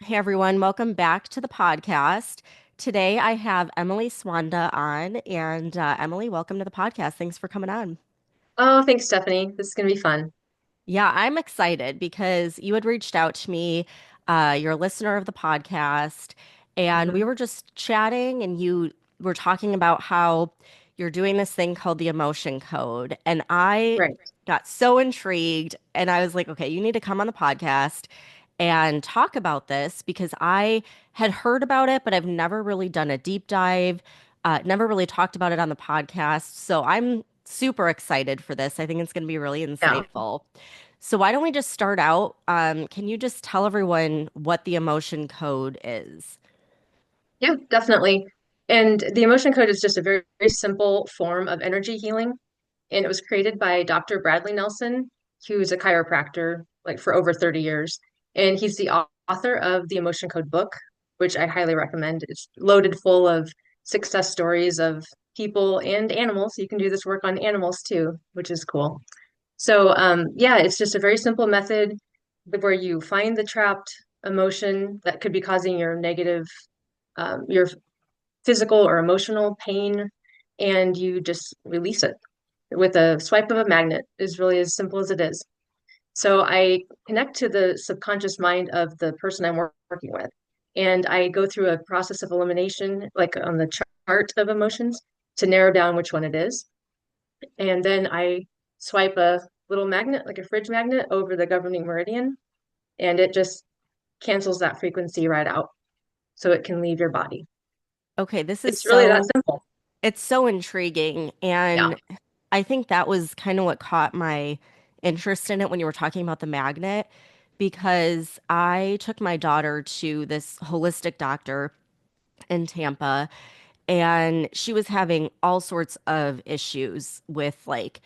Hey everyone, welcome back to the podcast. Today I have Emily Swanda on, and Emily, welcome to the podcast. Thanks for coming on. Oh, thanks, Stephanie. This is going to be fun. Yeah, I'm excited because you had reached out to me. You're a listener of the podcast, and we Hmm. were just chatting, and you were talking about how you're doing this thing called the Emotion Code. And I Right. got so intrigued, and I was like, okay, you need to come on the podcast and talk about this because I had heard about it, but I've never really done a deep dive, never really talked about it on the podcast. So I'm super excited for this. I think it's going to be really Yeah. insightful. So why don't we just start out? Can you just tell everyone what the emotion code is? Yeah, definitely. And the emotion code is just a very, very simple form of energy healing. And it was created by Dr. Bradley Nelson, who's a chiropractor like for over 30 years. And he's the author of the Emotion Code book, which I highly recommend. It's loaded full of success stories of people and animals. You can do this work on animals too, which is cool. So, yeah, it's just a very simple method where you find the trapped emotion that could be causing your physical or emotional pain, and you just release it with a swipe of a magnet, is really as simple as it is. So I connect to the subconscious mind of the person I'm working with, and I go through a process of elimination, like on the chart of emotions, to narrow down which one it is. And then I swipe a little magnet, like a fridge magnet, over the governing meridian, and it just cancels that frequency right out so it can leave your body. Okay, this is It's really that simple. it's so intriguing. Yeah. And I think that was kind of what caught my interest in it when you were talking about the magnet, because I took my daughter to this holistic doctor in Tampa, and she was having all sorts of issues with like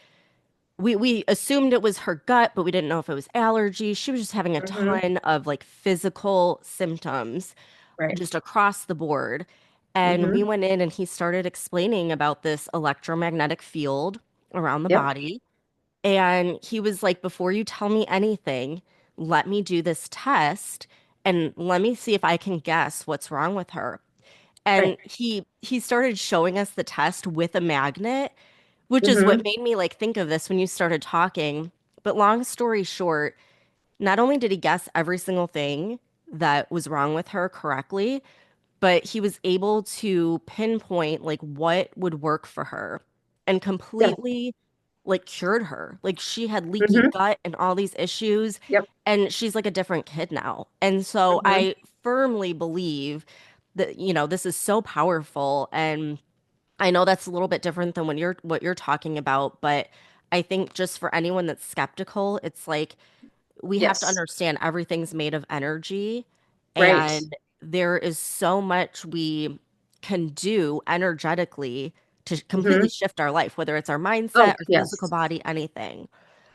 we assumed it was her gut, but we didn't know if it was allergies. She was just having a Hmm. ton of like physical symptoms Right. just across the board. And we Hmm. went in and he started explaining about this electromagnetic field around the Yep. body. And he was like, before you tell me anything, let me do this test and let me see if I can guess what's wrong with her. Right. And he started showing us the test with a magnet, which is what Hmm. made me like think of this when you started talking. But long story short, not only did he guess every single thing that was wrong with her correctly, but he was able to pinpoint like what would work for her and Yeah. completely like cured her. Like she had leaky Hmm. gut and all these issues, Yep. and she's like a different kid now. And so Hmm. I firmly believe that, this is so powerful. And I know that's a little bit different than when you're what you're talking about, but I think just for anyone that's skeptical, it's like we have to Yes. understand everything's made of energy, Right. and there is so much we can do energetically to completely Hmm. shift our life, whether it's our mindset, Oh, our physical yes. body, anything.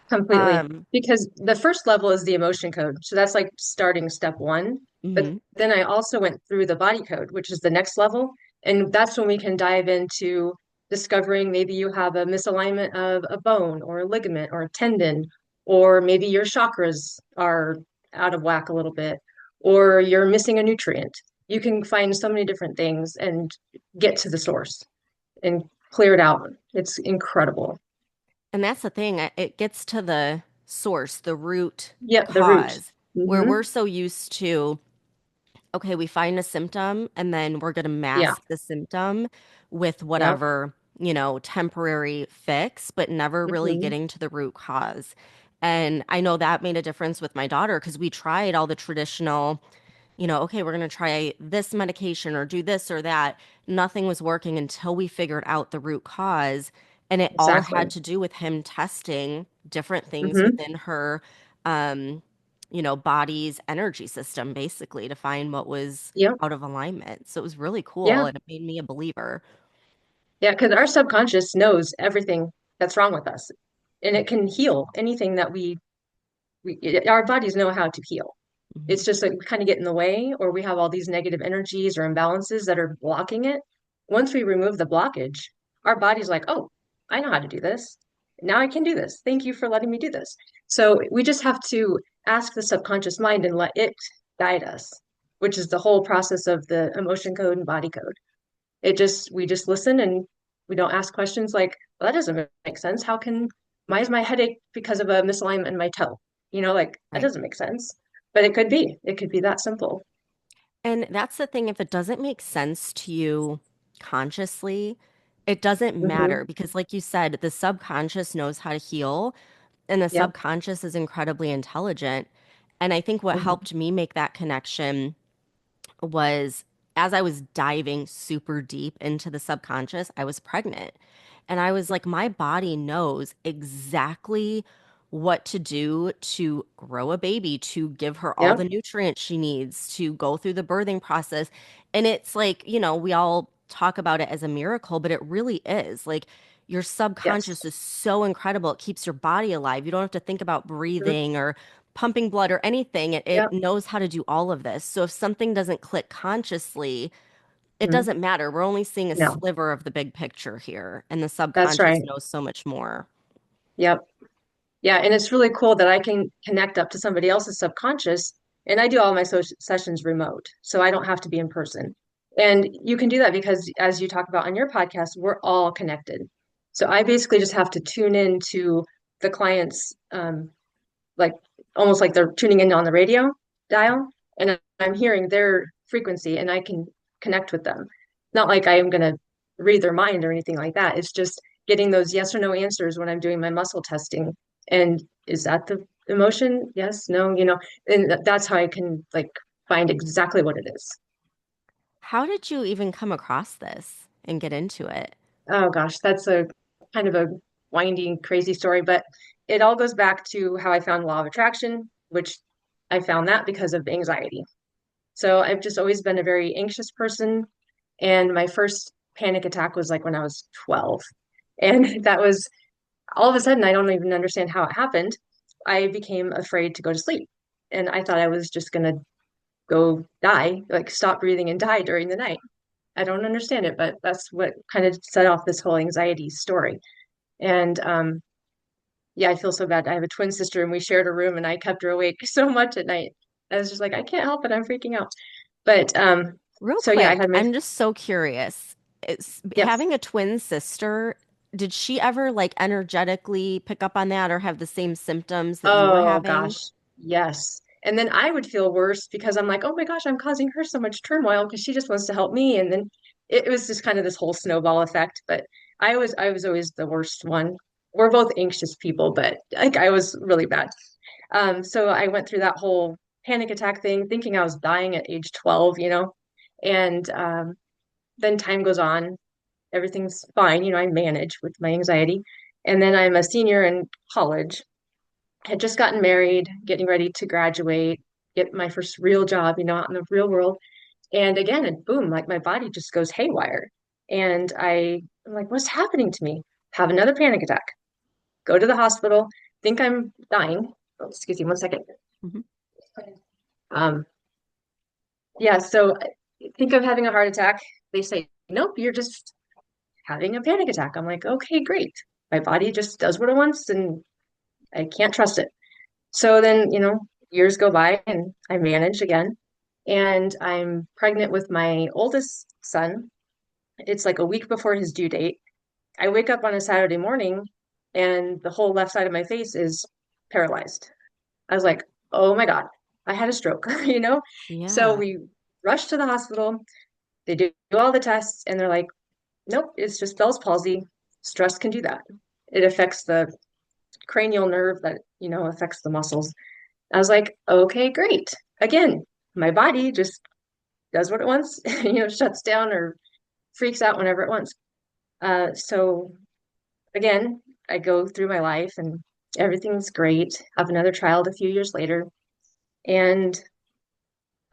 Completely. Um, Because the first level is the emotion code. So that's like starting step one. But mhm. then I also went through the body code, which is the next level. And that's when we can dive into discovering maybe you have a misalignment of a bone or a ligament or a tendon, or maybe your chakras are out of whack a little bit, or you're missing a nutrient. You can find so many different things and get to the source and clear it out. It's incredible. And that's the thing, it gets to the source, the root Yep, the root. cause, where Hmm. we're so used to, okay, we find a symptom and then we're going to Yeah. mask the symptom with Yep. whatever, temporary fix, but never really Hmm. getting to the root cause. And I know that made a difference with my daughter because we tried all the traditional, okay, we're going to try this medication or do this or that. Nothing was working until we figured out the root cause. And it all had Exactly. to do with him testing different things Hmm. within her, um, body's energy system, basically, to find what was Yep. out of alignment. So it was really cool Yeah. and it made me a believer. Yeah. Because our subconscious knows everything that's wrong with us, and it can heal anything that our bodies know how to heal. Mhm. It's just like we kind of get in the way, or we have all these negative energies or imbalances that are blocking it. Once we remove the blockage, our body's like, oh, I know how to do this. Now I can do this. Thank you for letting me do this. So we just have to ask the subconscious mind and let it guide us. which is the whole process of the emotion code and body code. We just listen and we don't ask questions like, well, that doesn't make sense. Why is my headache because of a misalignment in my toe? Like that Right. doesn't make sense. But it could be that simple. And that's the thing, if it doesn't make sense to you consciously, it doesn't Hmm. matter because, like you said, the subconscious knows how to heal, and the Yep. subconscious is incredibly intelligent. And I think what Hmm. helped me make that connection was as I was diving super deep into the subconscious, I was pregnant. And I was like, my body knows exactly what to do to grow a baby, to give her all Yep. the nutrients she needs, to go through the birthing process. And it's like, we all talk about it as a miracle, but it really is. Like, your Yes. subconscious is so incredible. It keeps your body alive. You don't have to think about Mhm. breathing or pumping blood or anything. It Yep. knows how to do all of this. So if something doesn't click consciously, it Mhm. doesn't matter. We're only seeing a No, sliver of the big picture here, and the that's subconscious right. knows so much more. Yep. Yeah, and it's really cool that I can connect up to somebody else's subconscious, and I do all my sessions remote, so I don't have to be in person. And you can do that because, as you talk about on your podcast, we're all connected. So I basically just have to tune in to the client's, like almost like they're tuning in on the radio dial, and I'm hearing their frequency, and I can connect with them. Not like I am going to read their mind or anything like that. It's just getting those yes or no answers when I'm doing my muscle testing. And is that the emotion? Yes, no, and that's how I can like find exactly what it is. How did you even come across this and get into it? Oh gosh, that's a kind of a winding, crazy story, but it all goes back to how I found law of attraction, which I found that because of anxiety. So I've just always been a very anxious person. And my first panic attack was like when I was 12. And that was all of a sudden, I don't even understand how it happened. I became afraid to go to sleep. And I thought I was just going to go die, like stop breathing and die during the night. I don't understand it, but that's what kind of set off this whole anxiety story. And yeah, I feel so bad. I have a twin sister and we shared a room and I kept her awake so much at night. I was just like, I can't help it. I'm freaking out. But Real so yeah, I quick, had my I'm just so curious. It's yes. having a twin sister, did she ever like energetically pick up on that or have the same symptoms that you were Oh having? gosh, yes. And then I would feel worse because I'm like, oh my gosh, I'm causing her so much turmoil because she just wants to help me. And then it was just kind of this whole snowball effect. But I was always the worst one. We're both anxious people, but like I was really bad. So I went through that whole panic attack thing, thinking I was dying at age 12, and then time goes on, everything's fine, I manage with my anxiety. And then I'm a senior in college, had just gotten married, getting ready to graduate, get my first real job, out in the real world. And again, and boom, like my body just goes haywire. And I'm like, what's happening to me? Have another panic attack, go to the hospital, think I'm dying. Oh, excuse me 1 second. Mhm. Um, yeah, so I think I'm having a heart attack. They say, nope, you're just having a panic attack. I'm like, okay, great. My body just does what it wants and I can't trust it. So then, years go by and I manage again. And I'm pregnant with my oldest son. It's like a week before his due date. I wake up on a Saturday morning and the whole left side of my face is paralyzed. I was like, oh my God, I had a stroke, So Yeah. we rush to the hospital. They do all the tests and they're like, nope, it's just Bell's palsy. Stress can do that. It affects the cranial nerve that, affects the muscles. I was like, okay, great. Again, my body just does what it wants, shuts down or freaks out whenever it wants. So again, I go through my life and everything's great. Have another child a few years later. And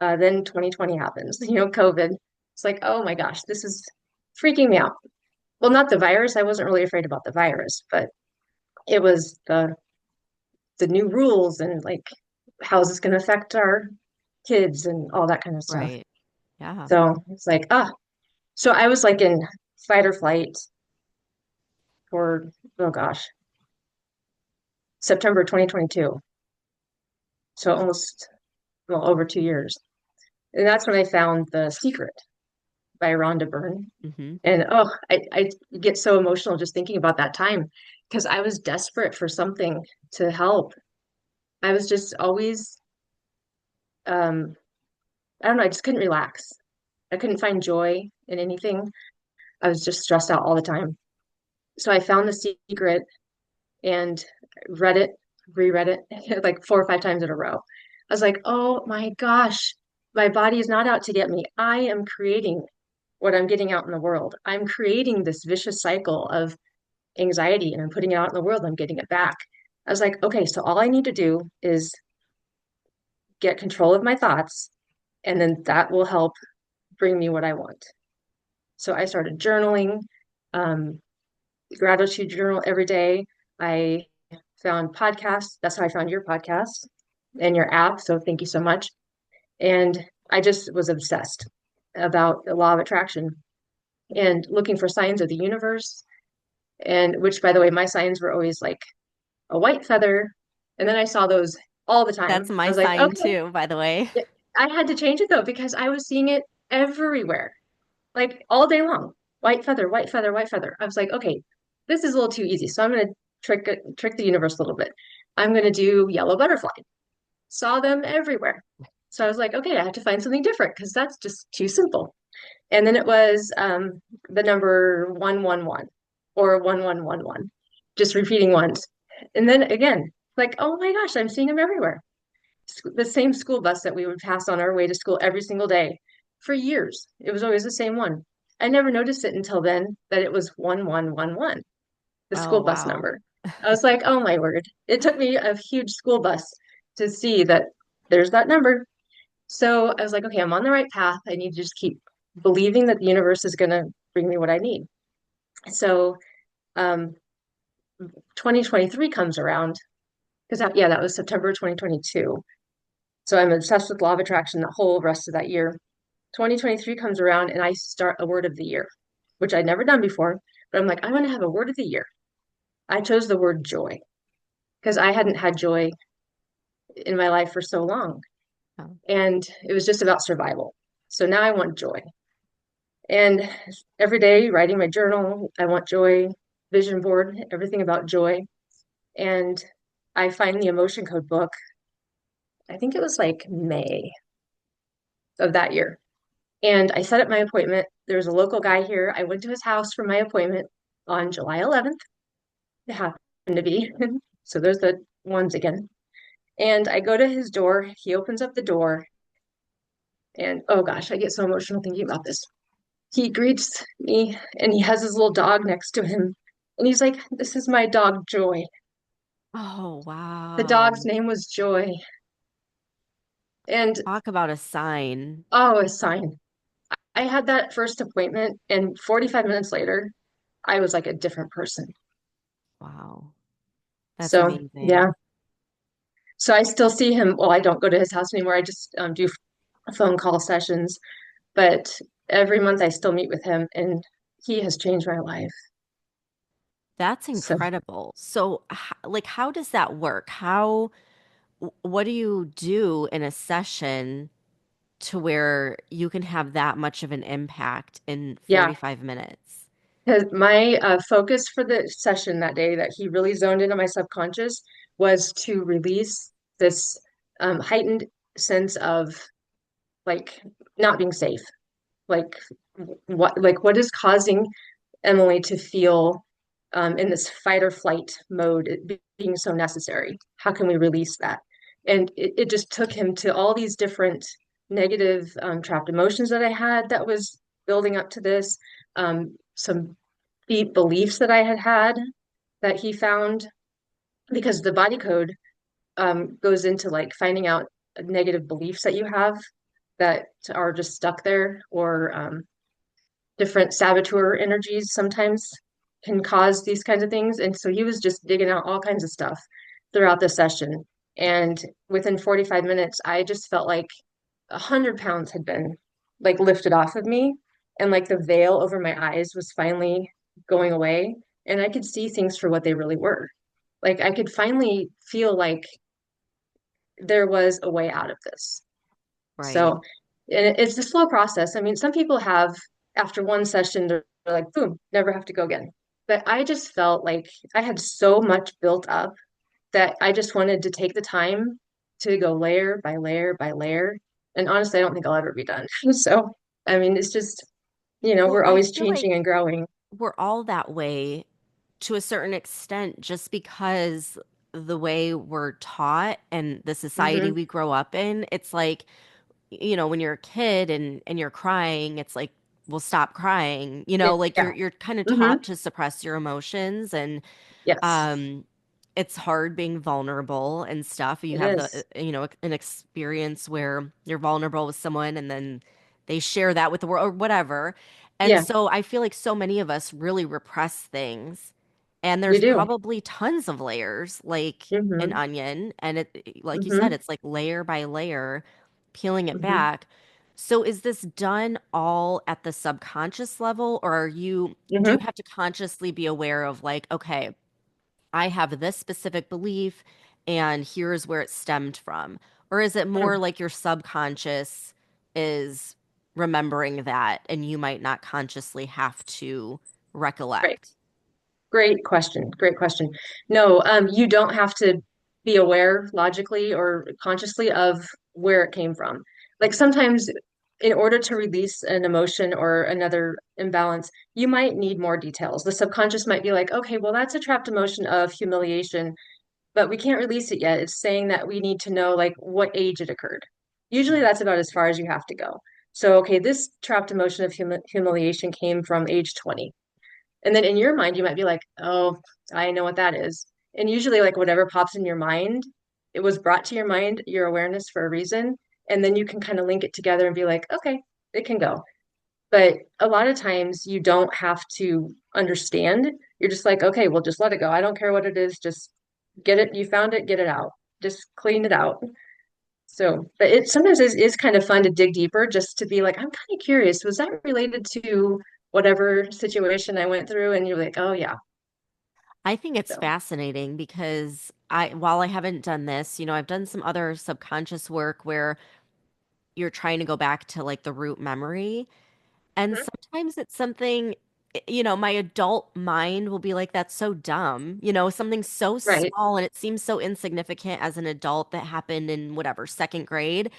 then 2020 happens, COVID. It's like, oh my gosh, this is freaking me out. Well, not the virus. I wasn't really afraid about the virus, but it was the new rules and like how is this going to affect our kids and all that kind of stuff. Right. Yeah. So it's like, so I was like in fight or flight for, oh gosh, September 2022. So almost, well, over 2 years. And that's when I found The Secret by Rhonda Byrne. Hmm. And I get so emotional just thinking about that time because I was desperate for something to help. I was just always, um, I don't know, I just couldn't relax. I couldn't find joy in anything. I was just stressed out all the time. So I found The Secret and read it, reread it like 4 or 5 times in a row. I was like, oh my gosh, my body is not out to get me. I am creating what I'm getting out in the world. I'm creating this vicious cycle of anxiety and I'm putting it out in the world. I'm getting it back. I was like, okay, so all I need to do is get control of my thoughts, and then that will help bring me what I want. So I started journaling, um, gratitude journal every day. I found podcasts. That's how I found your podcast and your app. So thank you so much. And I just was obsessed about the law of attraction and looking for signs of the universe. And which, by the way, my signs were always like a white feather. And then I saw those all the That's time. I my was like, sign okay. too, by the way. I had to change it though because I was seeing it everywhere, like all day long. White feather, white feather, white feather. I was like, okay, this is a little too easy. So I'm going to trick the universe a little bit. I'm going to do yellow butterfly. Saw them everywhere. So I was like, okay, I have to find something different because that's just too simple. And then it was the number 111 or 1111, just repeating ones. And then again, like, oh my gosh, I'm seeing them everywhere. The same school bus that we would pass on our way to school every single day for years. It was always the same one. I never noticed it until then that it was 1111, the Oh, school bus wow. number. I was like, oh my word. It took me a huge school bus to see that there's that number. So I was like, okay, I'm on the right path. I need to just keep believing that the universe is going to bring me what I need. So um, 2023 comes around because yeah, that was September 2022. So I'm obsessed with law of attraction the whole rest of that year. 2023 comes around and I start a word of the year, which I'd never done before. But I'm like, I want to have a word of the year. I chose the word joy because I hadn't had joy in my life for so long. Oh, And it was just about survival. So now I want joy. And every day writing my journal, I want joy, vision board, everything about joy. And I find the Emotion Code book, I think it was like May of that year. And I set up my appointment. There was a local guy here. I went to his house for my appointment on July 11th. It happened to be. So there's the ones again. And I go to his door. He opens up the door. And oh gosh, I get so emotional thinking about this. He greets me and he has his little dog next to him. And he's like, this is my dog, Joy. oh, The wow. dog's name was Joy. And Talk about a sign. oh, a sign. I had that first appointment, and 45 minutes later, I was like a different person. Wow. That's So, yeah. amazing. So I still see him. Well, I don't go to his house anymore. I just do phone call sessions. But every month I still meet with him, and he has changed my life. That's So, incredible. So, like, how does that work? What do you do in a session to where you can have that much of an impact in yeah. 45 minutes? Because my focus for the session that day that he really zoned into my subconscious was to release this heightened sense of like not being safe. Like what is causing Emily to feel in this fight or flight mode, being so necessary? How can we release that? And it just took him to all these different negative trapped emotions that I had that was building up to this, some deep beliefs that I had had that he found because the body code goes into like finding out negative beliefs that you have that are just stuck there or different saboteur energies sometimes can cause these kinds of things. And so he was just digging out all kinds of stuff throughout the session. And within 45 minutes, I just felt like 100 pounds had been like lifted off of me. And like the veil over my eyes was finally going away. And I could see things for what they really were. Like I could finally feel like there was a way out of this. Right. So And it's a slow process. I mean, some people have, after one session, they're like, boom, never have to go again. But I just felt like I had so much built up that I just wanted to take the time to go layer by layer by layer. And honestly, I don't think I'll ever be done. So, I mean, it's just, Well, we're I always feel changing like and growing. we're all that way to a certain extent just because the way we're taught and the society Hmm. we grow up in, it's like, when you're a kid and you're crying, it's like, well, stop crying. Like Yeah. you're kind of Hmm. taught to suppress your emotions and Yes, um it's hard being vulnerable and stuff. You it have is. an experience where you're vulnerable with someone and then they share that with the world or whatever. And Yeah, so I feel like so many of us really repress things. And we there's do. probably tons of layers, like an Hmm. onion. And like you said, Hmm. it's like layer by layer, peeling it Hmm. back. So is this done all at the subconscious level, or do Hmm. you have to consciously be aware of like, okay, I have this specific belief and here's where it stemmed from? Or is it more like your subconscious is remembering that and you might not consciously have to Right. recollect? Great question. Great question. No, you don't have to be aware logically or consciously of where it came from. Like sometimes, in order to release an emotion or another imbalance, you might need more details. The subconscious might be like, okay, well, that's a trapped emotion of humiliation, but we can't release it yet. It's saying that we need to know like what age it occurred. Usually that's about as far as you have to go. So, okay, this trapped emotion of humiliation came from age 20. And then in your mind, you might be like, oh, I know what that is. And usually, like, whatever pops in your mind, it was brought to your mind, your awareness for a reason. And then you can kind of link it together and be like, okay, it can go. But a lot of times you don't have to understand. You're just like, okay, well, just let it go. I don't care what it is. Just get it. You found it, get it out. Just clean it out. So, but it sometimes is kind of fun to dig deeper just to be like, I'm kind of curious, was that related to whatever situation I went through? And you're like, oh, yeah. I think it's So, fascinating because while I haven't done this, I've done some other subconscious work where you're trying to go back to like the root memory. And mhm. sometimes it's something, my adult mind will be like, that's so dumb, something so Right. small and it seems so insignificant as an adult that happened in whatever, second grade.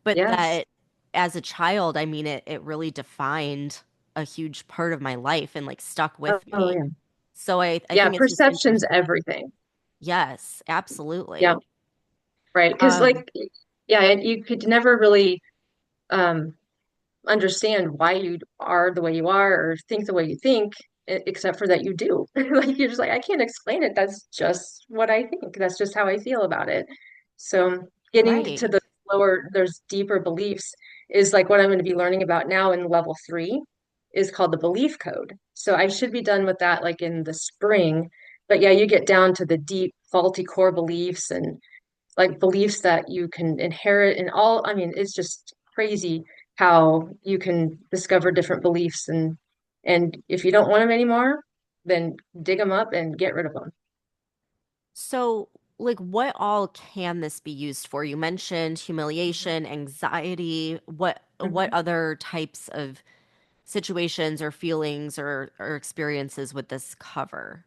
But Yes. that as a child, I mean, it really defined a huge part of my life and like stuck Oh, with oh, me. yeah. So I Yeah. think it's just Perception's interesting. everything. Yes, Yeah. absolutely. Right. Because, Um, like, yeah, you could never really um, understand why you are the way you are or think the way you think, except for that you do. Like, you're just like, I can't explain it. That's just what I think. That's just how I feel about it. So, getting to right. the lower, those deeper beliefs is like what I'm going to be learning about now in level 3 is called the belief code. So, I should be done with that like in the spring. But yeah, you get down to the deep, faulty core beliefs and like beliefs that you can inherit and all. I mean, it's just crazy how you can discover different beliefs and if you don't want them anymore, then dig them up and get rid of them. So, like, what all can this be used for? You mentioned humiliation, anxiety. What Mhm. other types of situations or feelings or experiences would this cover?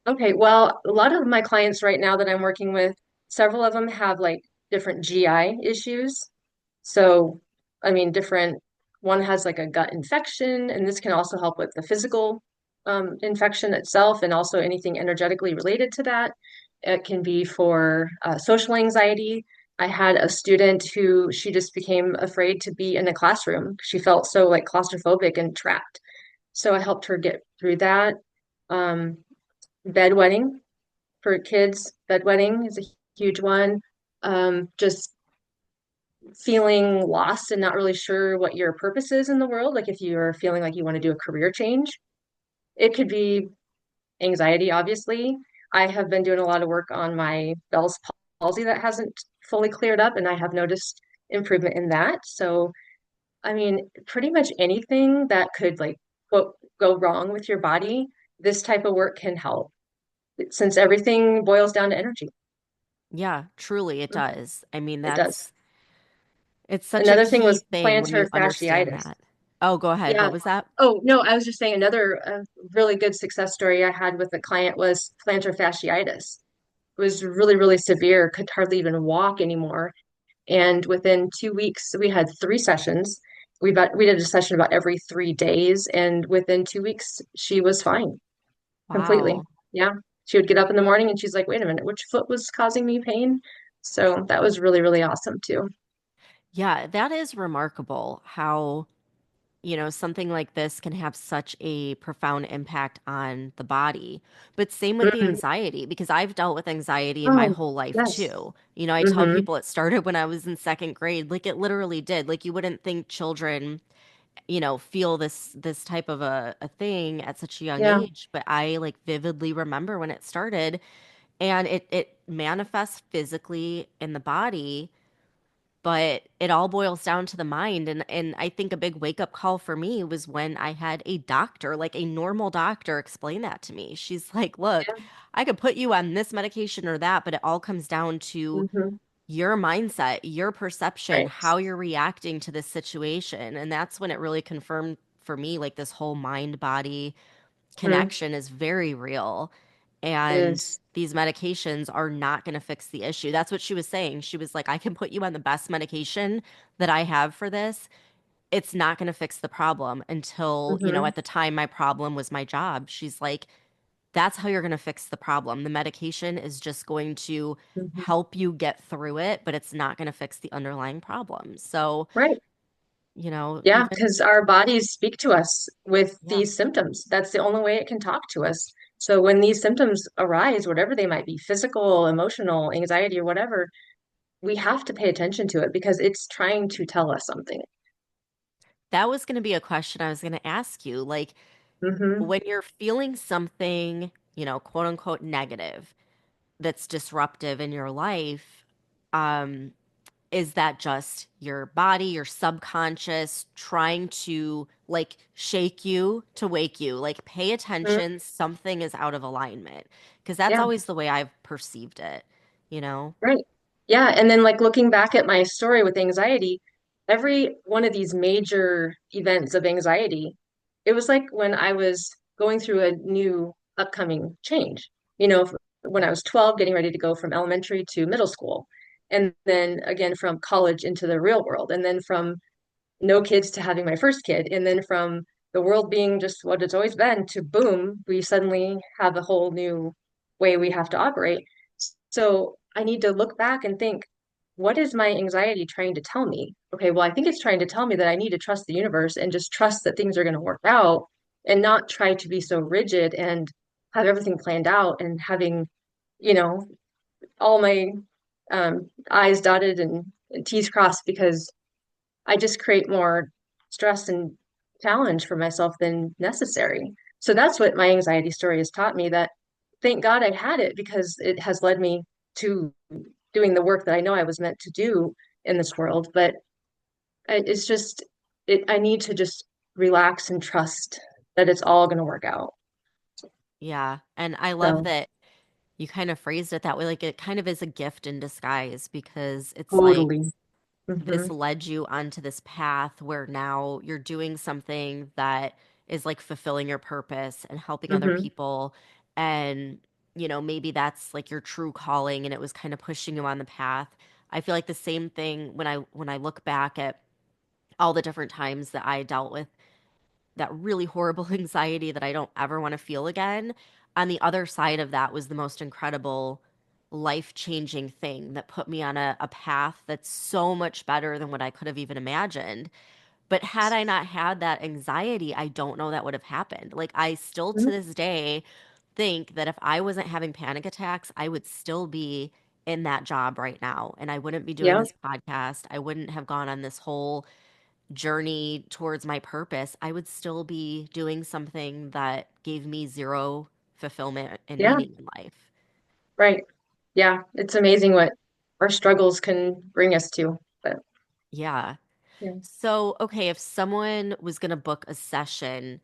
Okay, well, a lot of my clients right now that I'm working with, several of them have like different GI issues. So, I mean, different, one has like a gut infection, and this can also help with the physical infection itself and also anything energetically related to that. It can be for social anxiety. I had a student who she just became afraid to be in a classroom. She felt so like claustrophobic and trapped. So I helped her get through that. Um, Bedwetting for kids, bedwetting is a huge one. Just feeling lost and not really sure what your purpose is in the world. Like if you're feeling like you want to do a career change, it could be anxiety, obviously. I have been doing a lot of work on my Bell's palsy that hasn't fully cleared up, and I have noticed improvement in that. So, I mean, pretty much anything that could like quote go wrong with your body, this type of work can help since everything boils down to energy. Yeah, truly it Mhm. does. I mean, It does. It's such a Another thing key was thing when plantar you understand fasciitis. that. Oh, go ahead. Yeah. What was that? Oh, no, I was just saying another really good success story I had with a client was plantar fasciitis. It was really, really severe, could hardly even walk anymore. And within 2 weeks, we had 3 sessions. We did a session about every 3 days, and within 2 weeks, she was fine completely. Wow. Yeah. She would get up in the morning and she's like, wait a minute, which foot was causing me pain? So that was really, really awesome too. Yeah, that is remarkable how, something like this can have such a profound impact on the body. But same with the Mhm. anxiety, because I've dealt with anxiety in my Oh, whole life yes. too. I tell Hmm. people it started when I was in second grade. Like it literally did. Like you wouldn't think children, feel this type of a thing at such a young Yeah. age. But I like vividly remember when it started and it manifests physically in the body, but it all boils down to the mind. And I think a big wake up call for me was when I had a doctor, like a normal doctor, explain that to me. She's like, look, Yeah. I could put you on this medication or that, but it all comes down to Hmm. your mindset, your perception, Right. how you're reacting to this situation. And that's when it really confirmed for me, like this whole mind body Mm. connection is very real. It And is. these medications are not going to fix the issue. That's what she was saying. She was like, I can put you on the best medication that I have for this. It's not going to fix the problem until, Hmm. at the time, my problem was my job. She's like, that's how you're going to fix the problem. The medication is just going to Hmm. help you get through it, but it's not going to fix the underlying problem. So, Right. Yeah, even, because our bodies speak to us with yeah. these symptoms. That's the only way it can talk to us. So when these symptoms arise, whatever they might be, physical, emotional, anxiety, or whatever, we have to pay attention to it because it's trying to tell us something. That was going to be a question I was going to ask you. Like, Hmm. when you're feeling something, quote unquote negative that's disruptive in your life, um, is that just your body, your subconscious trying to like shake you to wake you? Like, pay attention, something is out of alignment. Because that's Yeah. always the way I've perceived it, you know? Right. Yeah. And then, like, looking back at my story with anxiety, every one of these major events of anxiety, it was like when I was going through a new upcoming change, when I was 12, getting ready to go from elementary to middle school, and then again from college into the real world, and then from no kids to having my first kid, and then from the world being just what it's always been to boom, we suddenly have a whole new way we have to operate. So I need to look back and think, what is my anxiety trying to tell me? Okay, well, I think it's trying to tell me that I need to trust the universe and just trust that things are going to work out and not try to be so rigid and have everything planned out and having, you know, all my I's dotted and T's crossed because I just create more stress and challenge for myself than necessary. So that's what my anxiety story has taught me that thank God I had it because it has led me to doing the work that I know I was meant to do in this world. But it's just, I need to just relax and trust that it's all going to work out. Yeah. And I love So that you kind of phrased it that way. Like, it kind of is a gift in disguise because it's like, totally. this Hmm. led you onto this path where now you're doing something that is like fulfilling your purpose and helping other Hmm. people. And, maybe that's like your true calling and it was kind of pushing you on the path. I feel like the same thing when I look back at all the different times that I dealt with that really horrible anxiety that I don't ever want to feel again. On the other side of that was the most incredible life-changing thing that put me on a path that's so much better than what I could have even imagined. But had I not had that anxiety, I don't know that would have happened. Like, I still to this day think that if I wasn't having panic attacks, I would still be in that job right now. And I wouldn't be doing Yeah, this podcast. I wouldn't have gone on this whole journey towards my purpose. I would still be doing something that gave me zero fulfillment and yeah, meaning in life. right. Yeah, it's amazing what our struggles can bring us to. But Yeah. yeah. So, okay, if someone was going to book a session,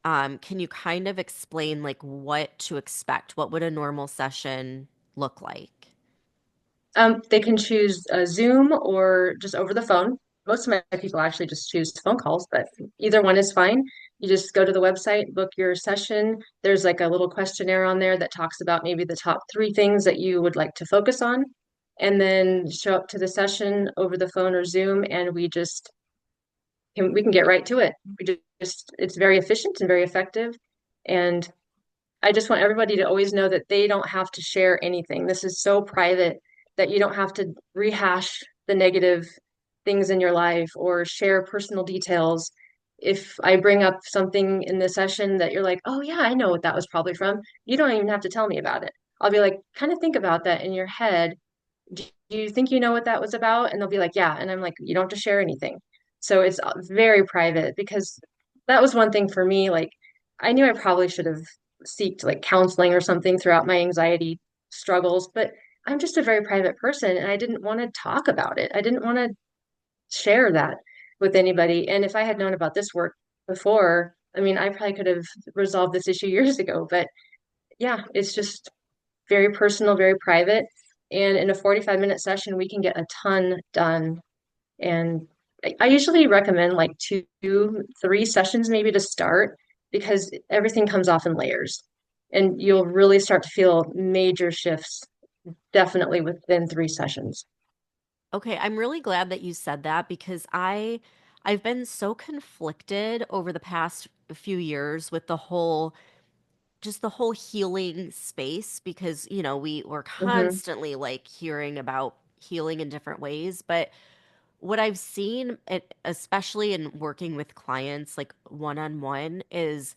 can you kind of explain like what to expect? What would a normal session look like? They can choose Zoom or just over the phone. most of my people actually just choose phone calls, but either one is fine. You just go to the website, book your session. There's like a little questionnaire on there that talks about maybe the top three things that you would like to focus on, and then show up to the session over the phone or Zoom, and we can get right to it. We just it's very efficient and very effective. And I just want everybody to always know that they don't have to share anything. This is so private that you don't have to rehash the negative things in your life or share personal details. If I bring up something in the session that you're like, oh, yeah, I know what that was probably from, you don't even have to tell me about it. I'll be like, kind of think about that in your head. Do you think you know what that was about? And they'll be like, yeah. And I'm like, you don't have to share anything. So it's very private because that was one thing for me. Like, I knew I probably should have seeked like counseling or something throughout my anxiety struggles, but I'm just a very private person and I didn't want to talk about it. I didn't want to share that with anybody. And if I had known about this work before, I mean, I probably could have resolved this issue years ago. But yeah, it's just very personal, very private. And in a 45-minute session, we can get a ton done. And I usually recommend like two, three sessions maybe to start because everything comes off in layers. And you'll really start to feel major shifts definitely within 3 sessions. Okay, I'm really glad that you said that because I've been so conflicted over the past few years with the whole just the whole healing space because, we're Hmm. constantly like hearing about healing in different ways, but what I've seen, especially in working with clients like one-on-one, is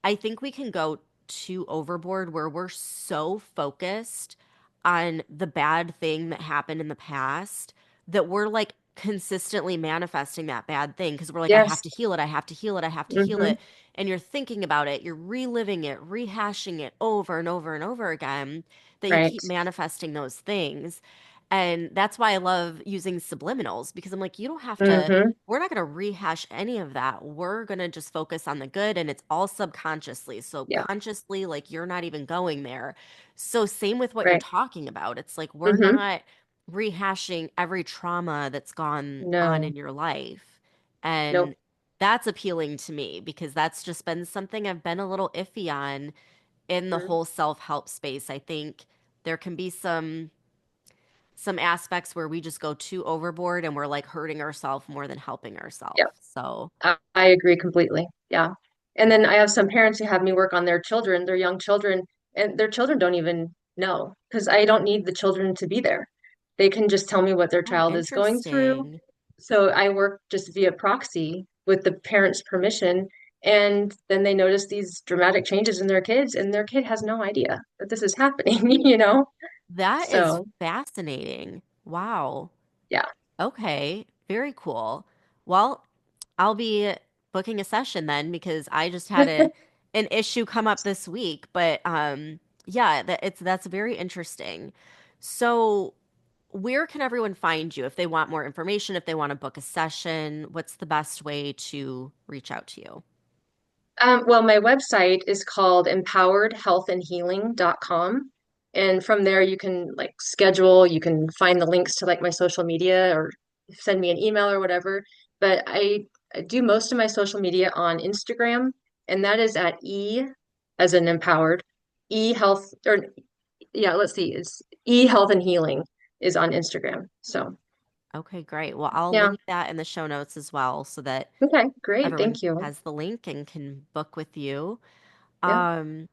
I think we can go too overboard where we're so focused on the bad thing that happened in the past that we're like consistently manifesting that bad thing because we're like, I have Yes. to heal it, I have to heal it, I have to heal Hmm. it. And you're thinking about it, you're reliving it, rehashing it over and over and over again, that you Right. keep manifesting those things. And that's why I love using subliminals because I'm like, you don't have to Hmm. we're not going to rehash any of that. We're going to just focus on the good and it's all subconsciously. So Yeah. consciously, like you're not even going there. So same with what you're Right. talking about. It's like we're Hmm. not rehashing every trauma that's gone on No. in your life. And Nope. that's appealing to me because that's just been something I've been a little iffy on in the Mhm. whole self-help space. I think there can be some aspects where we just go too overboard and we're like hurting ourselves more than helping Yeah. ourselves. So, I agree completely. Yeah. And then I have some parents who have me work on their children, their young children, and their children don't even know because I don't need the children to be there. They can just tell me what their oh, child is going through. interesting. So I work just via proxy with the parents' permission. And then they notice these dramatic changes in their kids, and their kid has no idea that this is happening, you know? That is So, fascinating. Wow. yeah. Okay, very cool. Well, I'll be booking a session then because I just had an issue come up this week, but yeah, that's very interesting. So, where can everyone find you if they want more information, if they want to book a session? What's the best way to reach out to you? Well, my website is called empoweredhealthandhealing.com. And from there, you can like schedule, you can find the links to like my social media or send me an email or whatever. But I do most of my social media on Instagram, and that is at as in empowered, E health, or yeah, let's see, it's E health and healing is on Instagram. So, Okay, great. Well, I'll yeah. link that in the show notes as well so that Okay, great. everyone Thank you. has the link and can book with you. Yeah. Um,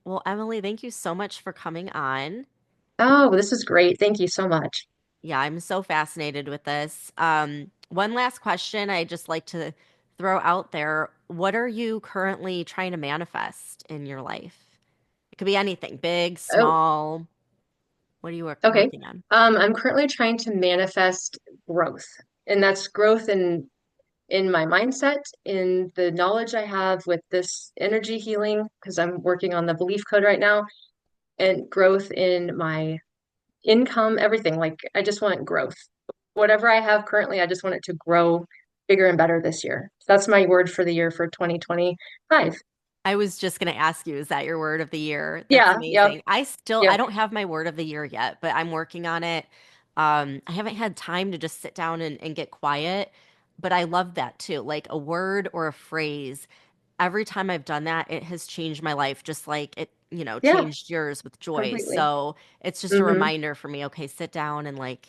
well, Emily, thank you so much for coming on. Oh, this is great. Thank you so much. Yeah, I'm so fascinated with this. One last question I just like to throw out there. What are you currently trying to manifest in your life? It could be anything, big, Oh, small. What are you okay. working on? I'm currently trying to manifest growth, and that's growth in my mindset, in the knowledge I have with this energy healing, because I'm working on the belief code right now, and growth in my income, everything. Like I just want growth. Whatever I have currently, I just want it to grow bigger and better this year. So that's my word for the year for 2025. I was just going to ask you, is that your word of the year? That's Yeah, yep, amazing. I yep. don't have my word of the year yet, but I'm working on it. I haven't had time to just sit down and get quiet, but I love that too. Like a word or a phrase. Every time I've done that, it has changed my life, just like it, Yeah, changed yours with joy. completely. So it's just a Hmm. reminder for me, okay, sit down and like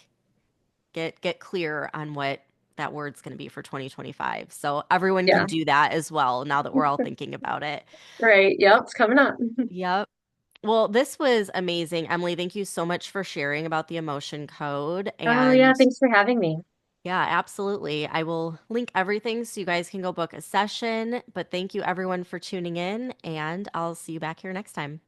get clear on what that word's going to be for 2025. So everyone can Yeah, do that as well now that we're all thinking about it. right. Yep, it's coming up. Yep. Well, this was amazing. Emily, thank you so much for sharing about the emotion code. Oh, yeah, And thanks for having me. yeah, absolutely. I will link everything so you guys can go book a session. But thank you everyone for tuning in, and I'll see you back here next time.